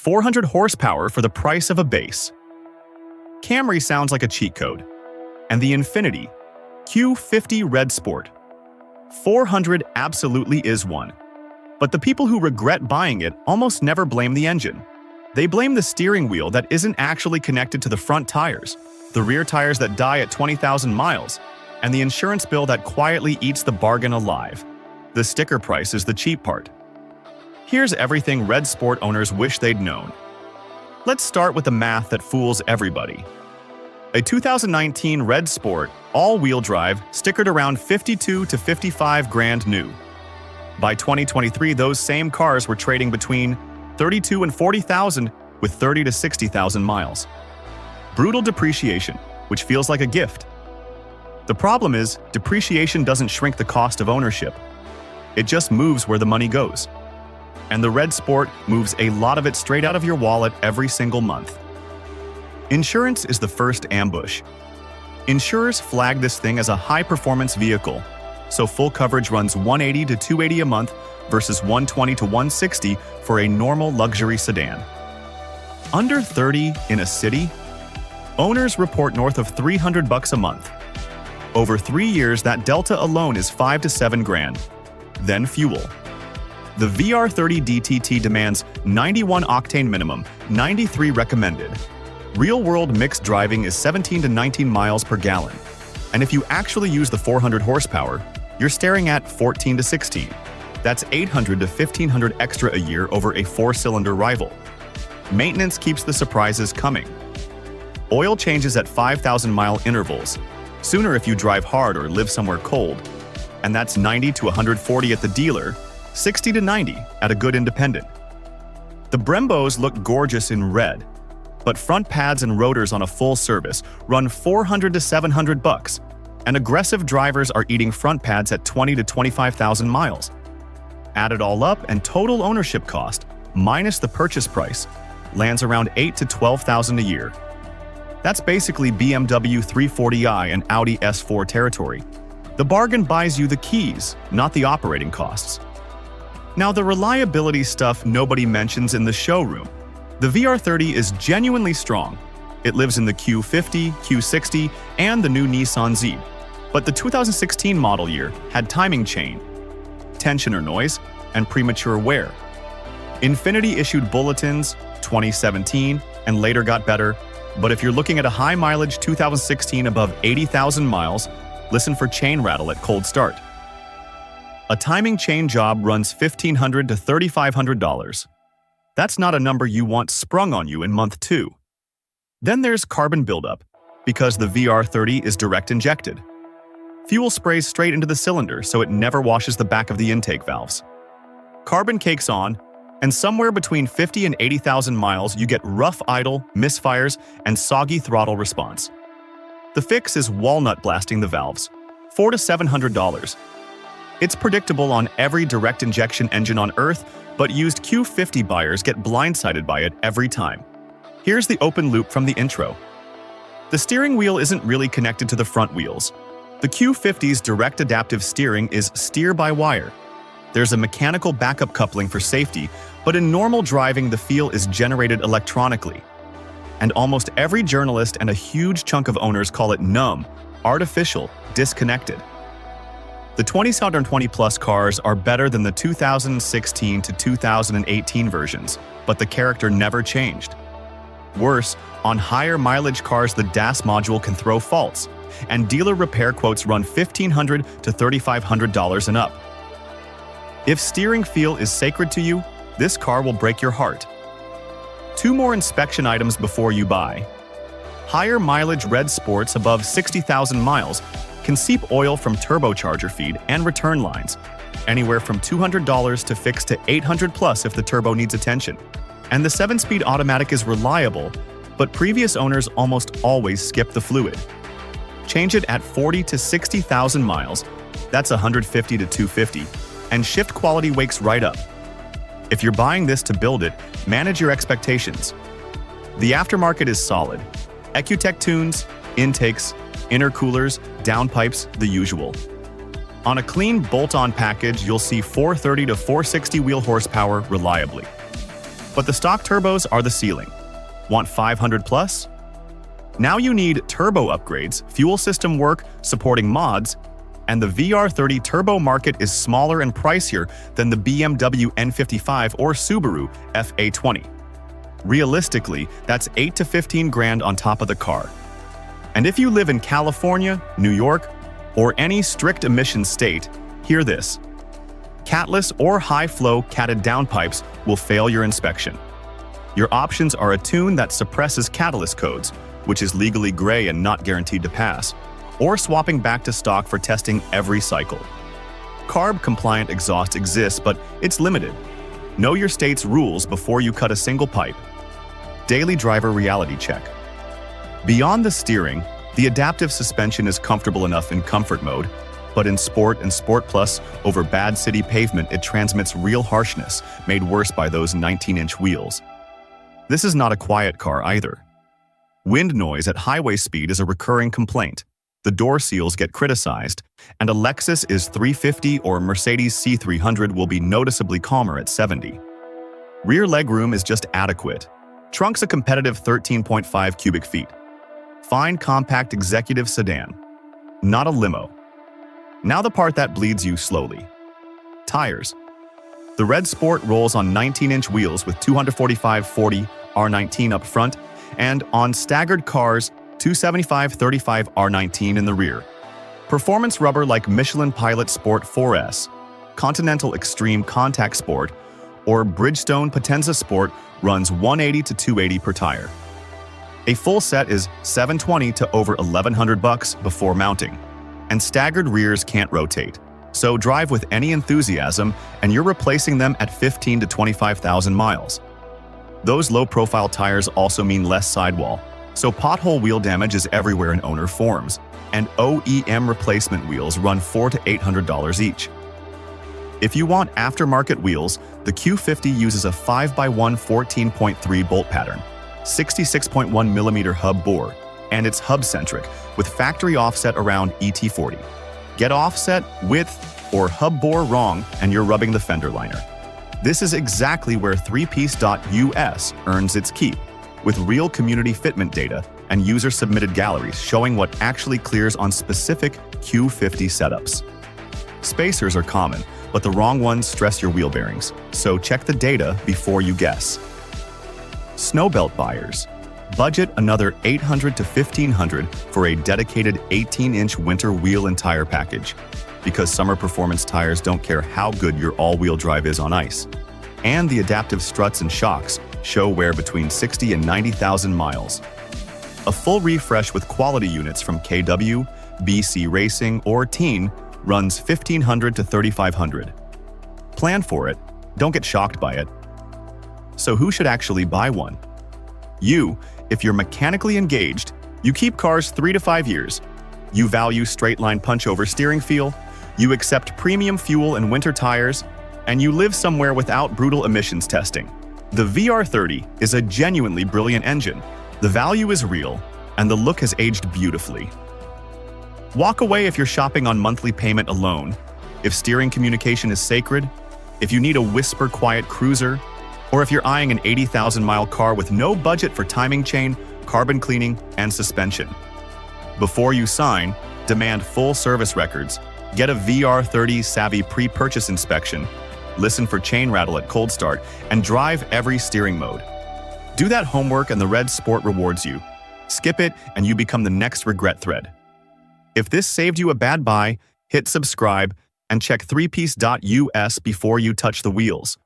400 horsepower for the price of a base. Camry sounds like a cheat code. And the Infiniti Q50 Red Sport. 400 absolutely is one. But the people who regret buying it almost never blame the engine. They blame the steering wheel that isn't actually connected to the front tires, the rear tires that die at 20,000 miles, and the insurance bill that quietly eats the bargain alive. The sticker price is the cheap part. Here's everything Red Sport owners wish they'd known. Let's start with the math that fools everybody. A 2019 Red Sport, all-wheel drive, stickered around 52 to 55 grand new. By 2023, those same cars were trading between 32 and 40,000 with 30 to 60,000 miles. Brutal depreciation, which feels like a gift. The problem is, depreciation doesn't shrink the cost of ownership. It just moves where the money goes. And the Red Sport moves a lot of it straight out of your wallet every single month. Insurance is the first ambush. Insurers flag this thing as a high-performance vehicle, so full coverage runs $180 to $280 a month versus $120 to $160 for a normal luxury sedan. Under 30 in a city? Owners report north of $300 a month. Over 3 years, that delta alone is 5 to 7 grand. Then fuel. The VR30 DTT demands 91 octane minimum, 93 recommended. Real-world mixed driving is 17 to 19 miles per gallon. And if you actually use the 400 horsepower, you're staring at 14 to 16. That's 800 to 1,500 extra a year over a 4-cylinder rival. Maintenance keeps the surprises coming. Oil changes at 5,000-mile intervals, sooner if you drive hard or live somewhere cold. And that's 90 to 140 at the dealer, 60 to 90 at a good independent. The Brembos look gorgeous in red, but front pads and rotors on a full service run $400 to $700, and aggressive drivers are eating front pads at 20 to 25,000 miles. Add it all up, and total ownership cost, minus the purchase price, lands around $8,000 to $12,000 a year. That's basically BMW 340i and Audi S4 territory. The bargain buys you the keys, not the operating costs. Now, the reliability stuff nobody mentions in the showroom. The VR30 is genuinely strong. It lives in the Q50, Q60, and the new Nissan Z. But the 2016 model year had timing chain, tensioner noise, and premature wear. Infiniti issued bulletins 2017 and later got better, but if you're looking at a high-mileage 2016 above 80,000 miles, listen for chain rattle at cold start. A timing chain job runs $1,500 to $3,500. That's not a number you want sprung on you in month 2. Then there's carbon buildup, because the VR30 is direct injected. Fuel sprays straight into the cylinder so it never washes the back of the intake valves. Carbon cakes on, and somewhere between 50 and 80,000 miles you get rough idle, misfires, and soggy throttle response. The fix is walnut blasting the valves, $400 to $700. It's predictable on every direct injection engine on Earth, but used Q50 buyers get blindsided by it every time. Here's the open loop from the intro. The steering wheel isn't really connected to the front wheels. The Q50's direct adaptive steering is steer-by-wire. There's a mechanical backup coupling for safety, but in normal driving the feel is generated electronically. And almost every journalist and a huge chunk of owners call it numb, artificial, disconnected. The 2020 Plus cars are better than the 2016 to 2018 versions, but the character never changed. Worse, on higher mileage cars the DAS module can throw faults, and dealer repair quotes run $1,500 to $3,500 and up. If steering feel is sacred to you, this car will break your heart. 2 more inspection items before you buy. Higher mileage Red Sports above 60,000 miles can seep oil from turbocharger feed and return lines, anywhere from $200 to fix to $800 plus if the turbo needs attention. And the 7-speed automatic is reliable, but previous owners almost always skip the fluid. Change it at 40 to 60,000 miles, that's $150 to $250, and shift quality wakes right up. If you're buying this to build it, manage your expectations. The aftermarket is solid. EcuTech tunes, intakes, intercoolers, downpipes, the usual. On a clean bolt-on package, you'll see 430 to 460 wheel horsepower reliably. but the stock turbos are the ceiling. Want 500 plus? Now you need turbo upgrades, fuel system work, supporting mods, and the VR30 turbo market is smaller and pricier than the BMW N55 or Subaru FA20. Realistically, that's 8 to 15 grand on top of the car. And if you live in California, New York, or any strict emissions state, hear this. Catless or high-flow catted downpipes will fail your inspection. Your options are a tune that suppresses catalyst codes, which is legally gray and not guaranteed to pass, or swapping back to stock for testing every cycle. CARB-compliant exhaust exists, but it's limited. Know your state's rules before you cut a single pipe. Daily driver reality check. Beyond the steering, the adaptive suspension is comfortable enough in comfort mode, but in Sport and Sport Plus over bad city pavement it transmits real harshness, made worse by those 19-inch wheels. This is not a quiet car either. Wind noise at highway speed is a recurring complaint. The door seals get criticized, and a Lexus is 350 or Mercedes C300 will be noticeably calmer at 70. Rear legroom is just adequate. Trunk's a competitive 13.5 cubic feet. Fine compact executive sedan. Not a limo. Now the part that bleeds you slowly. Tires. The Red Sport rolls on 19-inch wheels with 245/40 R19 up front, and on staggered cars, 275/35 R19 in the rear. Performance rubber like Michelin Pilot Sport 4S, Continental Extreme Contact Sport, or Bridgestone Potenza Sport runs 180 to 280 per tire. A full set is $720 to over $1,100 before mounting, and staggered rears can't rotate. So drive with any enthusiasm, and you're replacing them at 15 to 25,000 miles. Those low-profile tires also mean less sidewall, so pothole wheel damage is everywhere in owner forms, and OEM replacement wheels run $400 to $800 each. If you want aftermarket wheels, the Q50 uses a 5x1 14.3 bolt pattern, 66.1mm hub bore, and it's hub-centric, with factory offset around ET40. Get offset, width, or hub bore wrong, and you're rubbing the fender liner. This is exactly where threepiece.us earns its keep, with real community fitment data and user-submitted galleries showing what actually clears on specific Q50 setups. Spacers are common, but the wrong ones stress your wheel bearings, so check the data before you guess. Snowbelt buyers. Budget another $800 to $1,500 for a dedicated 18-inch winter wheel and tire package, because summer performance tires don't care how good your all-wheel drive is on ice. And the adaptive struts and shocks show wear between 60 and 90,000 miles. A full refresh with quality units from KW, BC Racing, or Teen runs $1,500 to $3,500. Plan for it, don't get shocked by it. So who should actually buy one? You, if you're mechanically engaged, you keep cars 3 to 5 years. You value straight-line punch-over steering feel, you accept premium fuel and winter tires, and you live somewhere without brutal emissions testing. The VR30 is a genuinely brilliant engine. The value is real, and the look has aged beautifully. Walk away if you're shopping on monthly payment alone, if steering communication is sacred, if you need a whisper-quiet cruiser, or if you're eyeing an 80,000-mile car with no budget for timing chain, carbon cleaning, and suspension. Before you sign, demand full service records, get a VR30 Savvy pre-purchase inspection, listen for chain rattle at cold start, and drive every steering mode. Do that homework and the Red Sport rewards you. Skip it and you become the next regret thread. If this saved you a bad buy, hit subscribe and check threepiece.us before you touch the wheels.